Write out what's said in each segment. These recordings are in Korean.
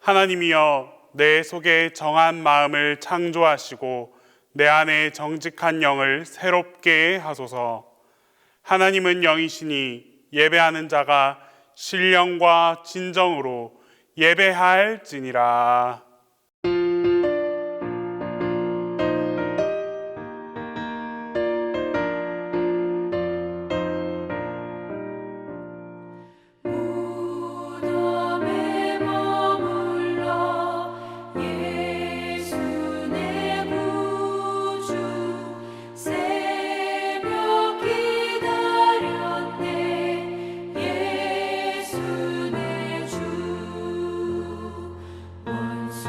하나님이여, 내 속에 정한 마음을 창조하시고 내 안에 정직한 영을 새롭게 하소서. 하나님은 영이시니 예배하는 자가 신령과 진정으로 예배할지니라. 원수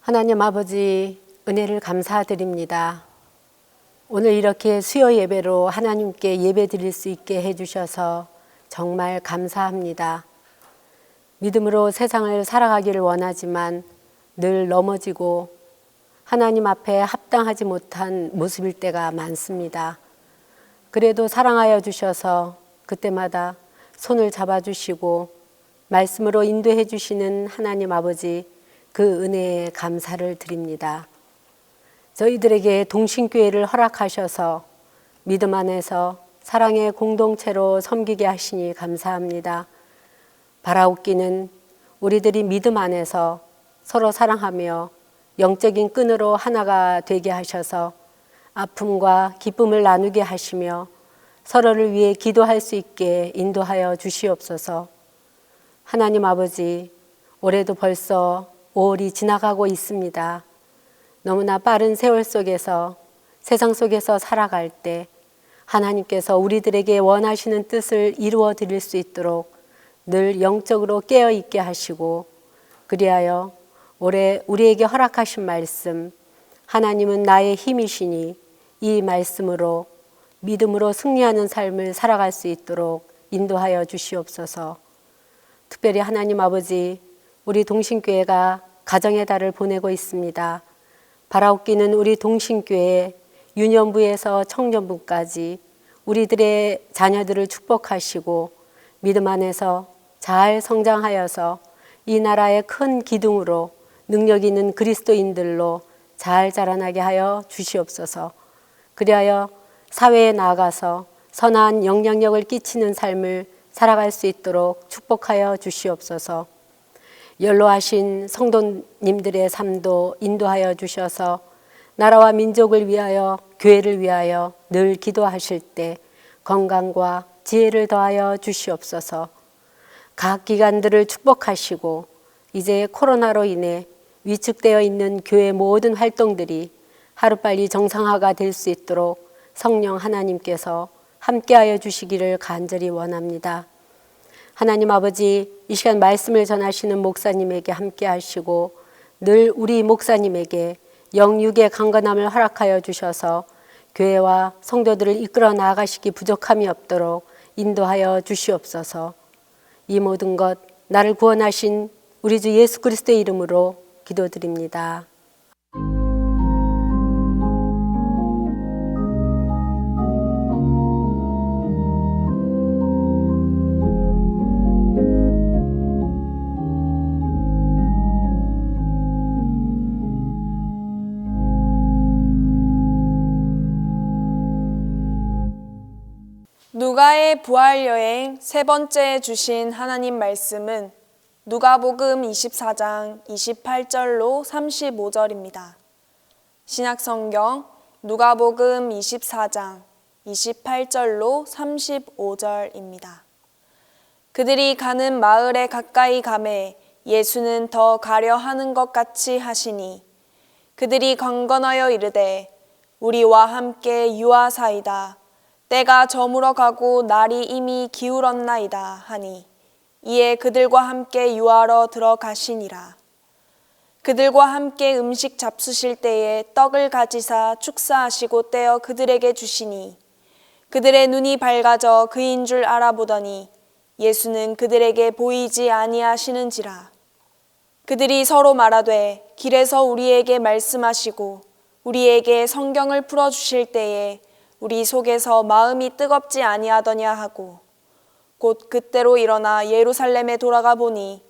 하나님 아버지, 은혜를 감사드립니다. 오늘 이렇게 수요 예배로 하나님께 예배 드릴 수 있게 해주셔서 정말 감사합니다. 믿음으로 세상을 살아가기를 원하지만 늘 넘어지고 하나님 앞에 합당하지 못한 모습일 때가 많습니다. 그래도 사랑하여 주셔서 그때마다 손을 잡아주시고 말씀으로 인도해 주시는 하나님 아버지, 그 은혜에 감사를 드립니다. 저희들에게 동신교회를 허락하셔서 믿음 안에서 사랑의 공동체로 섬기게 하시니 감사합니다. 바라옵기는 우리들이 믿음 안에서 서로 사랑하며 영적인 끈으로 하나가 되게 하셔서 아픔과 기쁨을 나누게 하시며 서로를 위해 기도할 수 있게 인도하여 주시옵소서. 하나님 아버지, 올해도 벌써 5월이 지나가고 있습니다. 너무나 빠른 세월 속에서 세상 속에서 살아갈 때 하나님께서 우리들에게 원하시는 뜻을 이루어 드릴 수 있도록 늘 영적으로 깨어 있게 하시고, 그리하여 올해 우리에게 허락하신 말씀, 하나님은 나의 힘이시니 이 말씀으로 믿음으로 승리하는 삶을 살아갈 수 있도록 인도하여 주시옵소서. 특별히 하나님 아버지, 우리 동신교회가 가정의 달을 보내고 있습니다. 바라옵기는 우리 동신교회 유년부에서 청년부까지 우리들의 자녀들을 축복하시고 믿음 안에서 잘 성장하여서 이 나라의 큰 기둥으로 능력 있는 그리스도인들로 잘 자라나게 하여 주시옵소서. 그리하여 사회에 나아가서 선한 영향력을 끼치는 삶을 살아갈 수 있도록 축복하여 주시옵소서. 연로하신 성도님들의 삶도 인도하여 주셔서 나라와 민족을 위하여, 교회를 위하여 늘 기도하실 때 건강과 지혜를 더하여 주시옵소서. 각 기관들을 축복하시고 이제 코로나로 인해 위축되어 있는 교회 모든 활동들이 하루빨리 정상화가 될 수 있도록 성령 하나님께서 함께하여 주시기를 간절히 원합니다. 하나님 아버지, 이 시간 말씀을 전하시는 목사님에게 함께하시고 늘 우리 목사님에게 영육의 강건함을 허락하여 주셔서 교회와 성도들을 이끌어 나아가시기 부족함이 없도록 인도하여 주시옵소서. 이 모든 것 나를 구원하신 우리 주 예수 그리스도의 이름으로 기도드립니다. 누가의 부활 여행 세 번째 주신 하나님 말씀은 누가복음 24장 28절로 35절입니다. 신약성경 누가복음 24장 28절로 35절입니다. 그들이 가는 마을에 가까이 가매 예수는 더 가려 하는 것 같이 하시니 그들이 강건하여 이르되 우리와 함께 유하사이다. 때가 저물어 가고 날이 이미 기울었나이다 하니 이에 그들과 함께 유하러 들어가시니라. 그들과 함께 음식 잡수실 때에 떡을 가지사 축사하시고 떼어 그들에게 주시니 그들의 눈이 밝아져 그인 줄 알아보더니 예수는 그들에게 보이지 아니하시는지라. 그들이 서로 말하되 길에서 우리에게 말씀하시고 우리에게 성경을 풀어주실 때에 우리 속에서 마음이 뜨겁지 아니하더냐 하고 곧 그때로 일어나 예루살렘에 돌아가 보니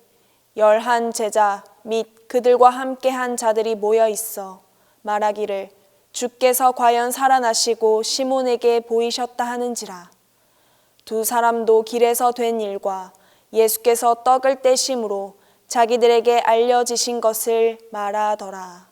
11 제자 및 그들과 함께한 자들이 모여 있어 말하기를 주께서 과연 살아나시고 시몬에게 보이셨다 하는지라. 두 사람도 길에서 된 일과 예수께서 떡을 떼심으로 자기들에게 알려지신 것을 말하더라.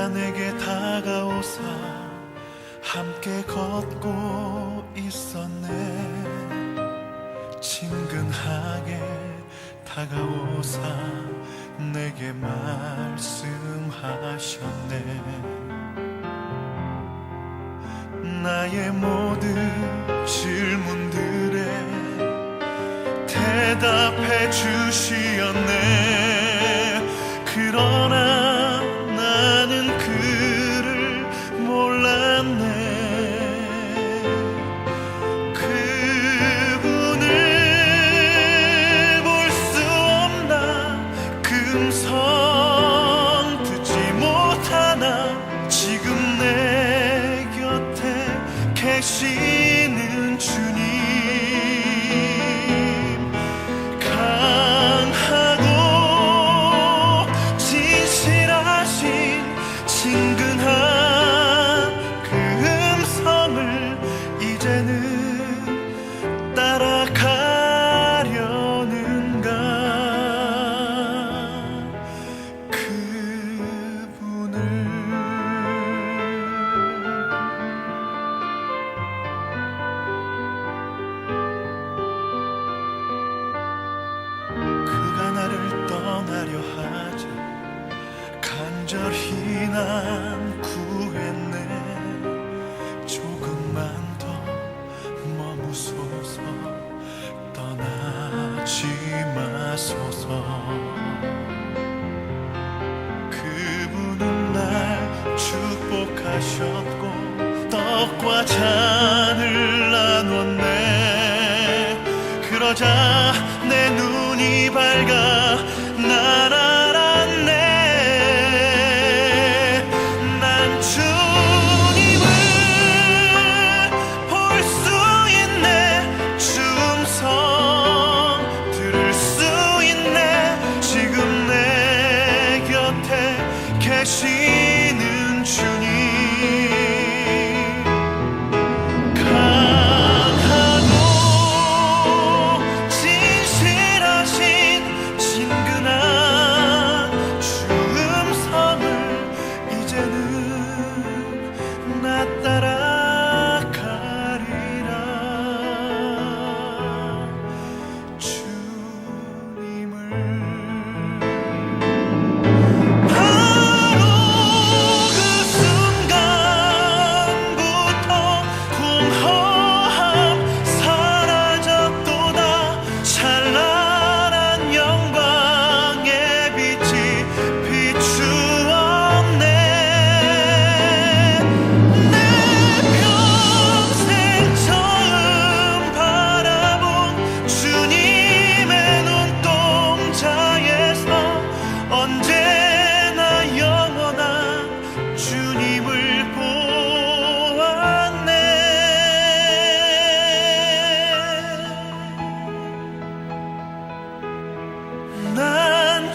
주가 내게 다가오사 함께 걷고 있었네. 친근하게 다가오사 내게 말씀하셨네. 나의 모든 질문들에 대답해 주시었네. 그러나 나는 그를 몰랐네. 그분을 볼 수 없나, 음성 듣지 못하나 지금 내 곁에 계시는 주님, 강하고 진실하신 친근한 그 음성을 이제는 따라가려는가. 그가 나를 떠나려 하자 간절히 난 구했네. 조금만 더 머무소서, 떠나지 마소서. 그분은 날 축복하셨고 떡과 잔을 나눴네. 그러자 내 눈이 밝아 날 알았네. 난 주님을 볼 수 있네. 주 음성 들을 수 있네. 지금 내 곁에 계시는 주님, 난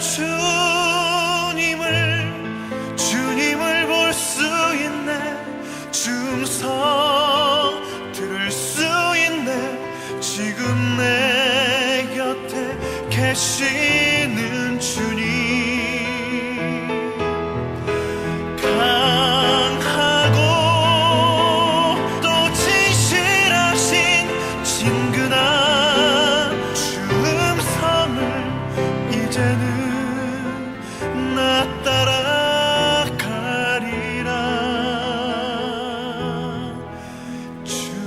주님을 볼 수 있네. 주 음성 들을 수 있네. 지금 내 곁에 계시는 주님, 강하고 또 진실하신 친근한 주 음성을 이제는 나 따라가리라. 주님을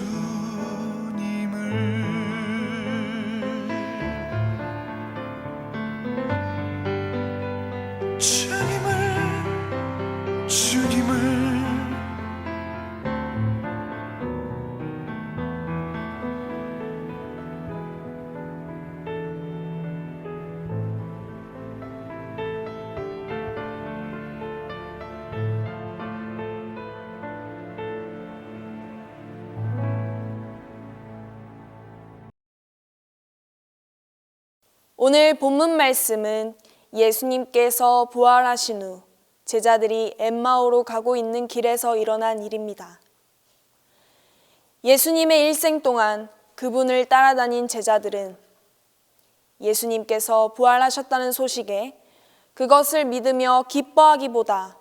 오늘 본문 말씀은 예수님께서 부활하신 후 제자들이 엠마오로 가고 있는 길에서 일어난 일입니다. 예수님의 일생 동안 그분을 따라다닌 제자들은 예수님께서 부활하셨다는 소식에 그것을 믿으며 기뻐하기보다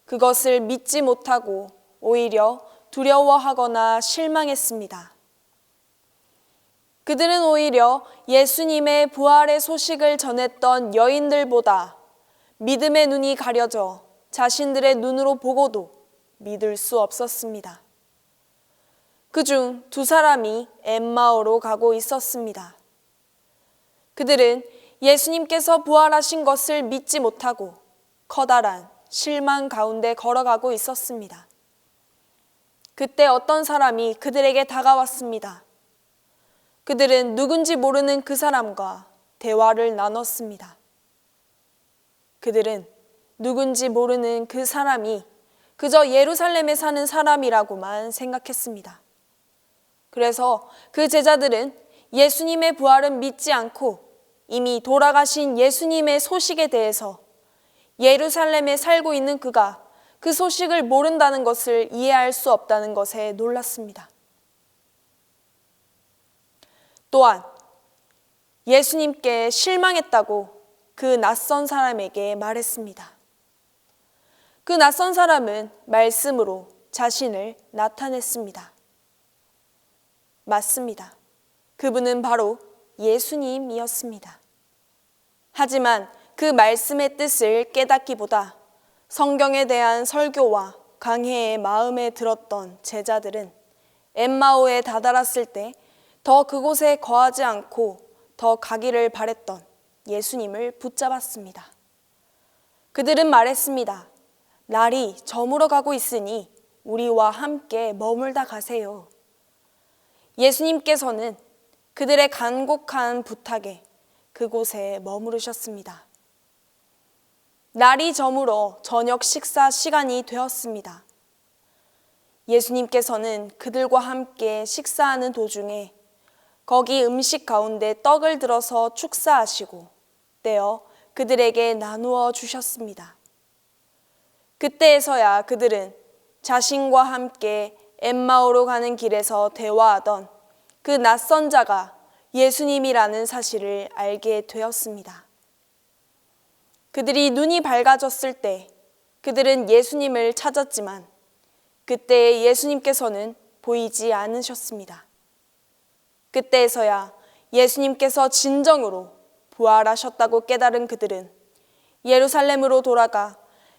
그것을 믿지 못하고 오히려 두려워하거나 실망했습니다. 그들은 오히려 예수님의 부활의 소식을 전했던 여인들보다 믿음의 눈이 가려져 자신들의 눈으로 보고도 믿을 수 없었습니다. 그중 두 사람이 엠마오로 가고 있었습니다. 그들은 예수님께서 부활하신 것을 믿지 못하고 커다란 실망 가운데 걸어가고 있었습니다. 그때 어떤 사람이 그들에게 다가왔습니다. 그들은 누군지 모르는 그 사람과 대화를 나눴습니다. 그들은 누군지 모르는 그 사람이 그저 예루살렘에 사는 사람이라고만 생각했습니다. 그래서 그 제자들은 예수님의 부활은 믿지 않고 이미 돌아가신 예수님의 소식에 대해서 예루살렘에 살고 있는 그가 그 소식을 모른다는 것을 이해할 수 없다는 것에 놀랐습니다. 또한 예수님께 실망했다고 그 낯선 사람에게 말했습니다. 그 낯선 사람은 말씀으로 자신을 나타냈습니다. 맞습니다. 그분은 바로 예수님이었습니다. 하지만 그 말씀의 뜻을 깨닫기보다 성경에 대한 설교와 강해의 마음에 들었던 제자들은 엠마오에 다다랐을 때 더 그곳에 거하지 않고 더 가기를 바랬던 예수님을 붙잡았습니다. 그들은 말했습니다. 날이 저물어 가고 있으니 우리와 함께 머물다 가세요. 예수님께서는 그들의 간곡한 부탁에 그곳에 머무르셨습니다. 날이 저물어 저녁 식사 시간이 되었습니다. 예수님께서는 그들과 함께 식사하는 도중에 거기 음식 가운데 떡을 들어서 축사하시고 떼어 그들에게 나누어 주셨습니다. 그때에서야 그들은 자신과 함께 엠마오로 가는 길에서 대화하던 그 낯선 자가 예수님이라는 사실을 알게 되었습니다. 그들이 눈이 밝아졌을 때 그들은 예수님을 찾았지만 그때 예수님께서는 보이지 않으셨습니다. 그때에서야 예수님께서 진정으로 부활하셨다고 깨달은 그들은 예루살렘으로 돌아가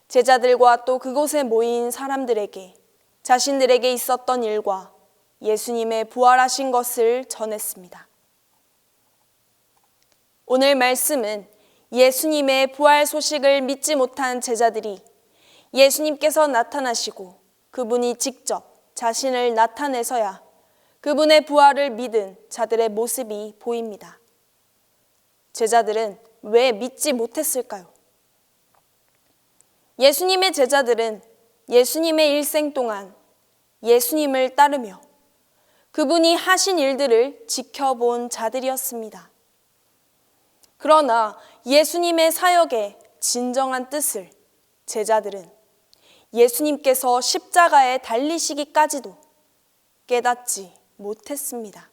제자들과 또 그곳에 모인 사람들에게 자신들에게 있었던 일과 예수님의 부활하신 것을 전했습니다. 오늘 말씀은 예수님의 부활 소식을 믿지 못한 제자들이 예수님께서 나타나시고 그분이 직접 자신을 나타내서야 그분의 부활을 믿은 자들의 모습이 보입니다. 제자들은 왜 믿지 못했을까요? 예수님의 제자들은 예수님의 일생 동안 예수님을 따르며 그분이 하신 일들을 지켜본 자들이었습니다. 그러나 예수님의 사역의 진정한 뜻을 제자들은 예수님께서 십자가에 달리시기까지도 깨닫지 못했습니다.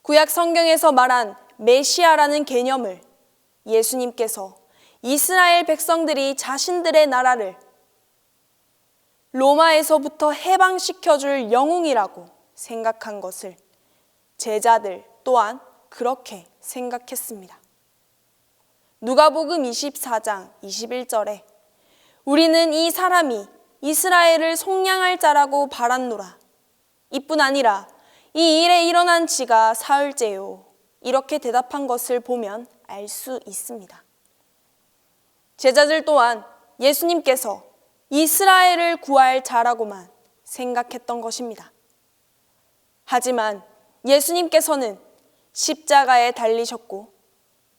구약 성경에서 말한 메시아라는 개념을 예수님께서 이스라엘 백성들이 자신들의 나라를 로마에서부터 해방시켜줄 영웅이라고 생각한 것을 제자들 또한 그렇게 생각했습니다. 누가복음 24장 21절에 우리는 이 사람이 이스라엘을 속량할 자라고 바랐노라. 이뿐 아니라 이 일에 일어난 지가 사흘째요. 이렇게 대답한 것을 보면 알 수 있습니다. 제자들 또한 예수님께서 이스라엘을 구할 자라고만 생각했던 것입니다. 하지만 예수님께서는 십자가에 달리셨고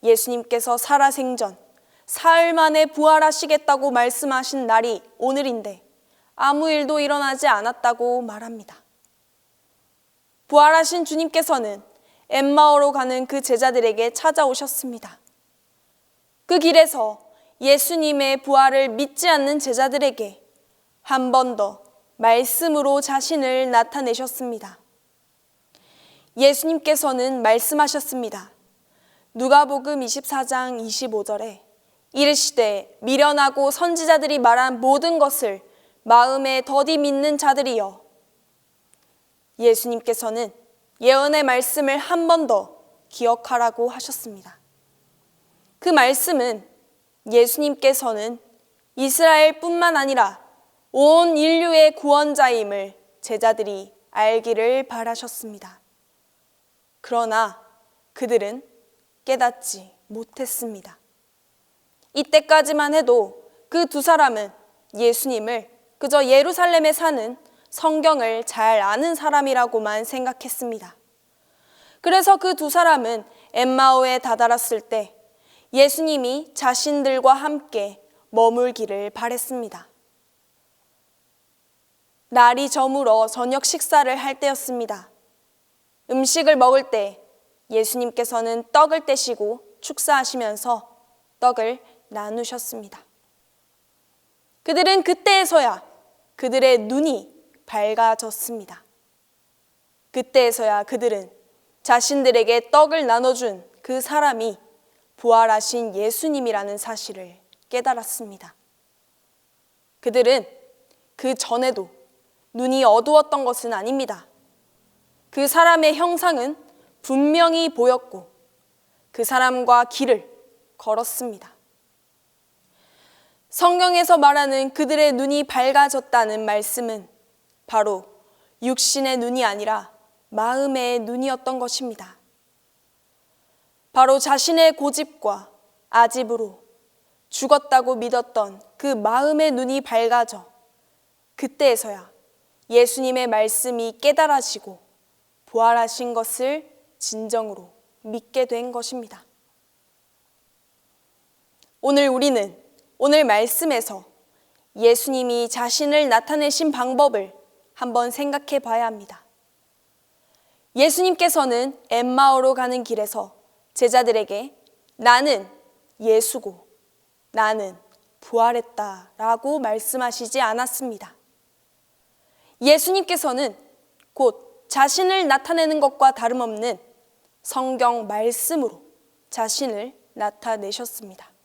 예수님께서 살아생전 사흘 만에 부활하시겠다고 말씀하신 날이 오늘인데 아무 일도 일어나지 않았다고 말합니다. 부활하신 주님께서는 엠마오로 가는 그 제자들에게 찾아오셨습니다. 그 길에서 예수님의 부활을 믿지 않는 제자들에게 한 번 더 말씀으로 자신을 나타내셨습니다. 예수님께서는 말씀하셨습니다. 누가복음 24장 25절에 이르시되 미련하고 선지자들이 말한 모든 것을 마음에 더디 믿는 자들이여. 예수님께서는 예언의 말씀을 한 번 더 기억하라고 하셨습니다. 그 말씀은 예수님께서는 이스라엘뿐만 아니라 온 인류의 구원자임을 제자들이 알기를 바라셨습니다. 그러나 그들은 깨닫지 못했습니다. 이때까지만 해도 그 두 사람은 예수님을 그저 예루살렘에 사는 성경을 잘 아는 사람이라고만 생각했습니다. 그래서 그 두 사람은 엠마오에 다다랐을 때 예수님이 자신들과 함께 머물기를 바랬습니다. 날이 저물어 저녁 식사를 할 때였습니다. 음식을 먹을 때 예수님께서는 떡을 떼시고 축사하시면서 떡을 나누셨습니다. 그들은 그때에서야 그들의 눈이 밝아졌습니다. 그때에서야 그들은 자신들에게 떡을 나눠준 그 사람이 부활하신 예수님이라는 사실을 깨달았습니다. 그들은 그 전에도 눈이 어두웠던 것은 아닙니다. 그 사람의 형상은 분명히 보였고 그 사람과 길을 걸었습니다. 성경에서 말하는 그들의 눈이 밝아졌다는 말씀은 바로 육신의 눈이 아니라 마음의 눈이었던 것입니다. 바로 자신의 고집과 아집으로 죽었다고 믿었던 그 마음의 눈이 밝아져 그때에서야 예수님의 말씀이 깨달아지고 부활하신 것을 진정으로 믿게 된 것입니다. 오늘 우리는 오늘 말씀에서 예수님이 자신을 나타내신 방법을 한번 생각해 봐야 합니다. 예수님께서는 엠마오로 가는 길에서 제자들에게 나는 예수고 나는 부활했다라고 말씀하시지 않았습니다. 예수님께서는 곧 자신을 나타내는 것과 다름없는 성경 말씀으로 자신을 나타내셨습니다.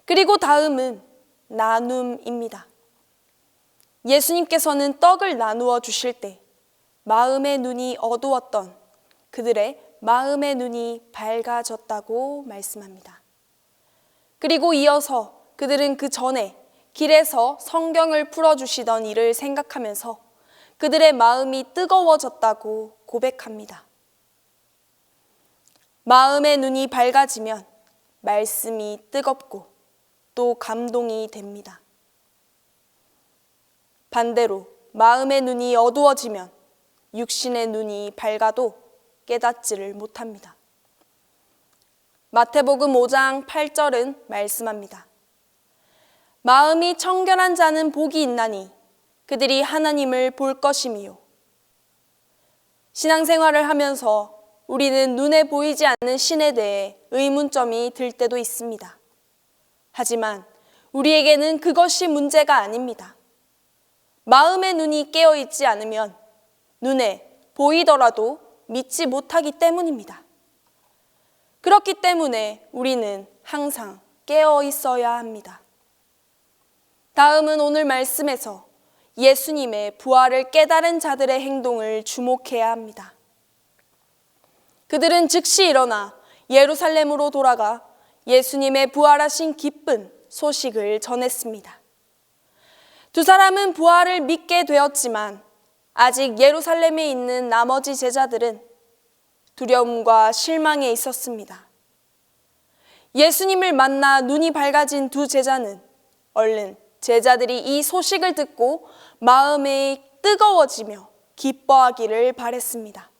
그리고 다음은 나눔입니다. 예수님께서는 떡을 나누어 주실 때 마음의 눈이 어두웠던 그들의 마음의 눈이 밝아졌다고 말씀합니다. 그리고 이어서 그들은 그 전에 길에서 성경을 풀어주시던 일을 생각하면서 그들의 마음이 뜨거워졌다고 고백합니다. 마음의 눈이 밝아지면 말씀이 뜨겁고 또 감동이 됩니다. 반대로 마음의 눈이 어두워지면 육신의 눈이 밝아도 깨닫지를 못합니다. 마태복음 5장 8절은 말씀합니다. 마음이 청결한 자는 복이 있나니 그들이 하나님을 볼 것이미요. 신앙생활을 하면서 우리는 눈에 보이지 않는 신에 대해 의문점이 들 때도 있습니다. 하지만 우리에게는 그것이 문제가 아닙니다. 마음의 눈이 깨어있지 않으면 눈에 보이더라도 믿지 못하기 때문입니다. 그렇기 때문에 우리는 항상 깨어 있어야 합니다. 다음은 오늘 말씀에서 예수님의 부활을 깨달은 자들의 행동을 주목해야 합니다. 그들은 즉시 일어나 예루살렘으로 돌아가 예수님의 부활하신 기쁜 소식을 전했습니다. 두 사람은 부활을 믿게 되었지만 아직 예루살렘에 있는 나머지 제자들은 두려움과 실망에 있었습니다. 예수님을 만나 눈이 밝아진 두 제자는 얼른 제자들이 이 소식을 듣고 마음이 뜨거워지며 기뻐하기를 바랬습니다.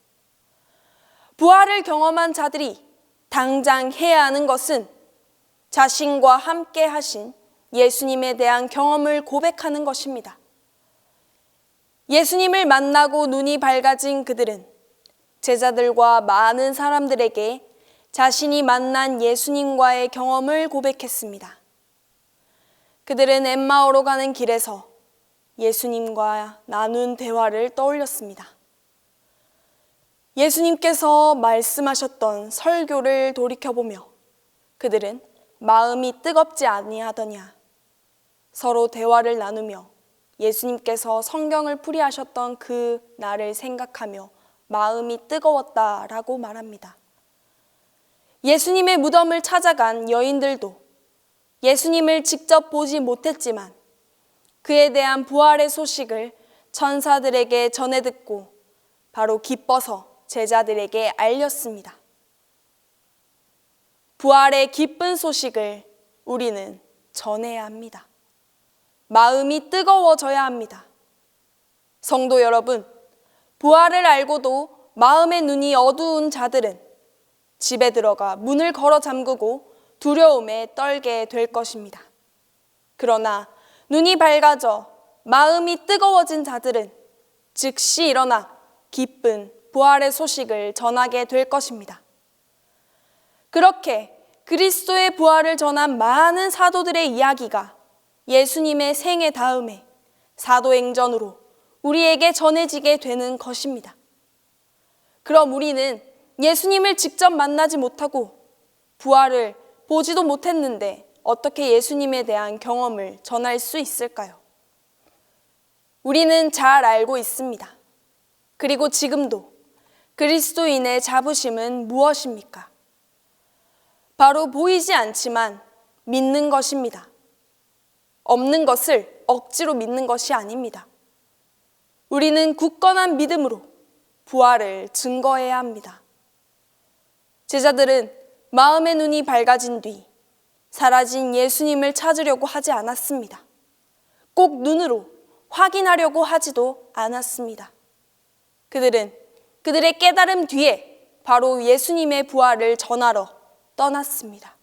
부활을 경험한 자들이 당장 해야 하는 것은 자신과 함께 하신 예수님에 대한 경험을 고백하는 것입니다. 예수님을 만나고 눈이 밝아진 그들은 제자들과 많은 사람들에게 자신이 만난 예수님과의 경험을 고백했습니다. 그들은 엠마오로 가는 길에서 예수님과 나눈 대화를 떠올렸습니다. 예수님께서 말씀하셨던 설교를 돌이켜보며 그들은 마음이 뜨겁지 아니하더냐. 서로 대화를 나누며 예수님께서 성경을 풀이하셨던 그 날을 생각하며 마음이 뜨거웠다라고 말합니다. 예수님의 무덤을 찾아간 여인들도 예수님을 직접 보지 못했지만 그에 대한 부활의 소식을 천사들에게 전해 듣고 바로 기뻐서 제자들에게 알렸습니다. 부활의 기쁜 소식을 우리는 전해야 합니다. 마음이 뜨거워져야 합니다. 성도 여러분, 부활을 알고도 마음의 눈이 어두운 자들은 집에 들어가 문을 걸어 잠그고 두려움에 떨게 될 것입니다. 그러나 눈이 밝아져 마음이 뜨거워진 자들은 즉시 일어나 기쁜 부활의 소식을 전하게 될 것입니다. 그렇게 그리스도의 부활을 전한 많은 사도들의 이야기가 예수님의 생애 다음에 사도행전으로 우리에게 전해지게 되는 것입니다. 그럼 우리는 예수님을 직접 만나지 못하고 부활을 보지도 못했는데 어떻게 예수님에 대한 경험을 전할 수 있을까요? 우리는 잘 알고 있습니다. 그리고 지금도 그리스도인의 자부심은 무엇입니까? 바로 보이지 않지만 믿는 것입니다. 없는 것을 억지로 믿는 것이 아닙니다. 우리는 굳건한 믿음으로 부활을 증거해야 합니다. 제자들은 마음의 눈이 밝아진 뒤 사라진 예수님을 찾으려고 하지 않았습니다. 꼭 눈으로 확인하려고 하지도 않았습니다. 그들은 그들의 깨달음 뒤에 바로 예수님의 부활을 전하러 떠났습니다.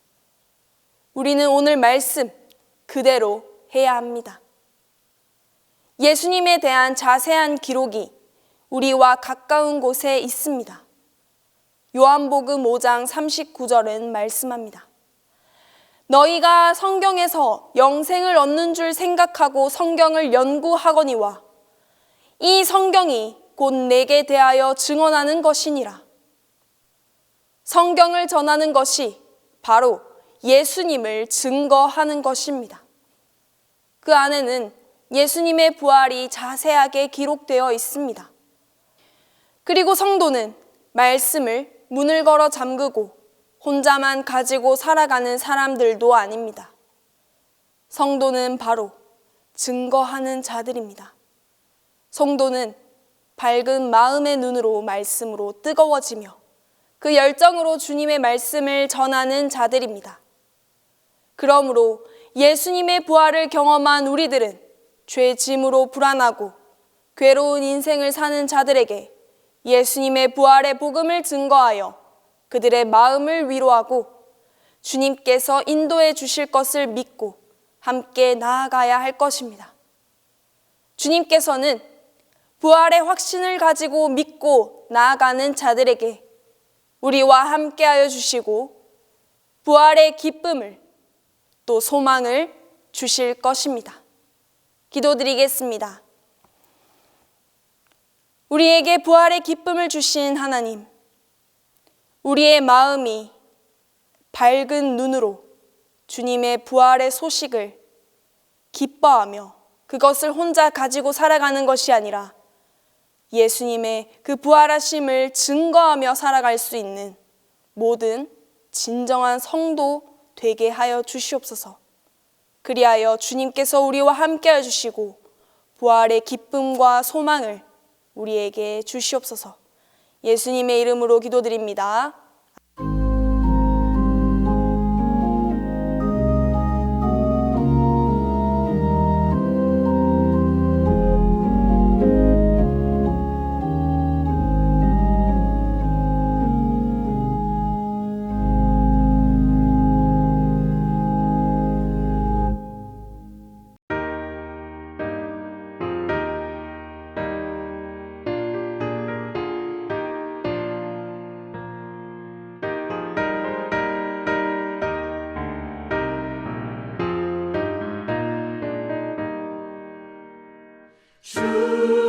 우리는 오늘 말씀 그대로 해야 합니다. 예수님에 대한 자세한 기록이 우리와 가까운 곳에 있습니다. 요한복음 5장 39절은 말씀합니다. 너희가 성경에서 영생을 얻는 줄 생각하고 성경을 연구하거니와 이 성경이 곧 내게 대하여 증언하는 것이니라. 성경을 전하는 것이 바로 예수님을 증거하는 것입니다. 그 안에는 예수님의 부활이 자세하게 기록되어 있습니다. 그리고 성도는 말씀을 문을 걸어 잠그고 혼자만 가지고 살아가는 사람들도 아닙니다. 성도는 바로 증거하는 자들입니다. 성도는 밝은 마음의 눈으로 말씀으로 뜨거워지며 그 열정으로 주님의 말씀을 전하는 자들입니다. 그러므로 예수님의 부활을 경험한 우리들은 죄 짐으로 불안하고 괴로운 인생을 사는 자들에게 예수님의 부활의 복음을 증거하여 그들의 마음을 위로하고 주님께서 인도해 주실 것을 믿고 함께 나아가야 할 것입니다. 주님께서는 부활의 확신을 가지고 믿고 나아가는 자들에게 우리와 함께하여 주시고 부활의 기쁨을 또 소망을 주실 것입니다. 기도드리겠습니다. 우리에게 부활의 기쁨을 주신 하나님, 우리의 마음이 밝은 눈으로 주님의 부활의 소식을 기뻐하며 그것을 혼자 가지고 살아가는 것이 아니라 예수님의 그 부활하심을 증거하며 살아갈 수 있는 모든 진정한 성도 되게 하여 주시옵소서. 그리하여 주님께서 우리와 함께 해주시고 부활의 기쁨과 소망을 우리에게 주시옵소서. 예수님의 이름으로 기도드립니다.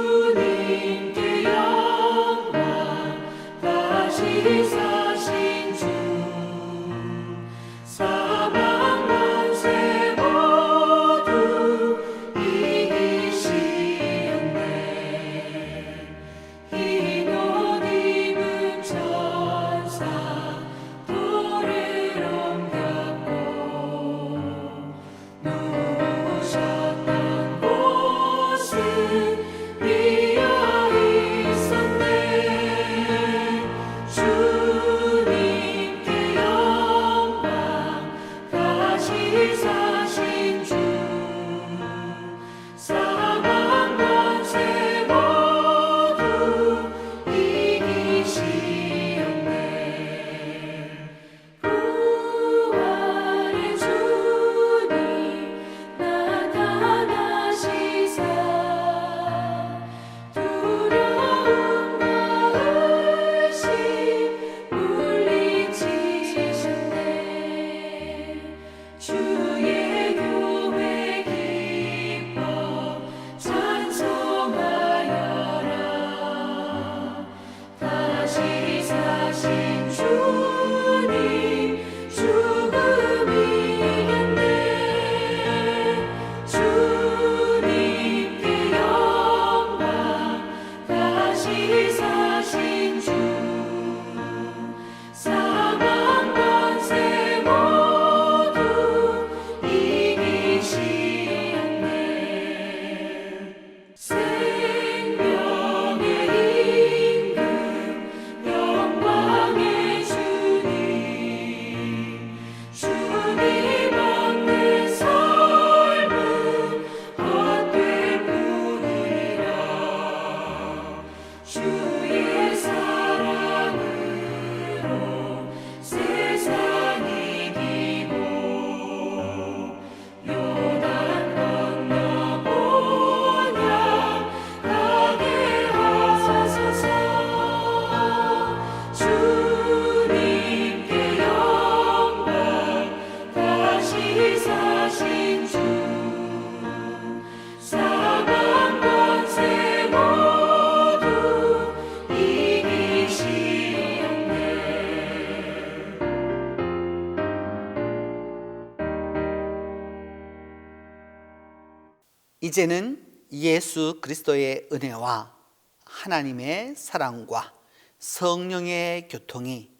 주님께 영광 다시 사신 주 사랑 이제는 예수 그리스도의 은혜와 하나님의 사랑과 성령의 교통이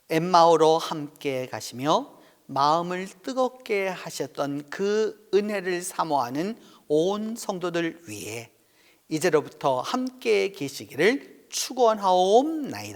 엠마오로 함께 가시며 마음을 뜨겁게 하셨던 그 은혜를 사모하는 온 성도들 위해 이제로부터 함께 계시기를 축원하옵나이다.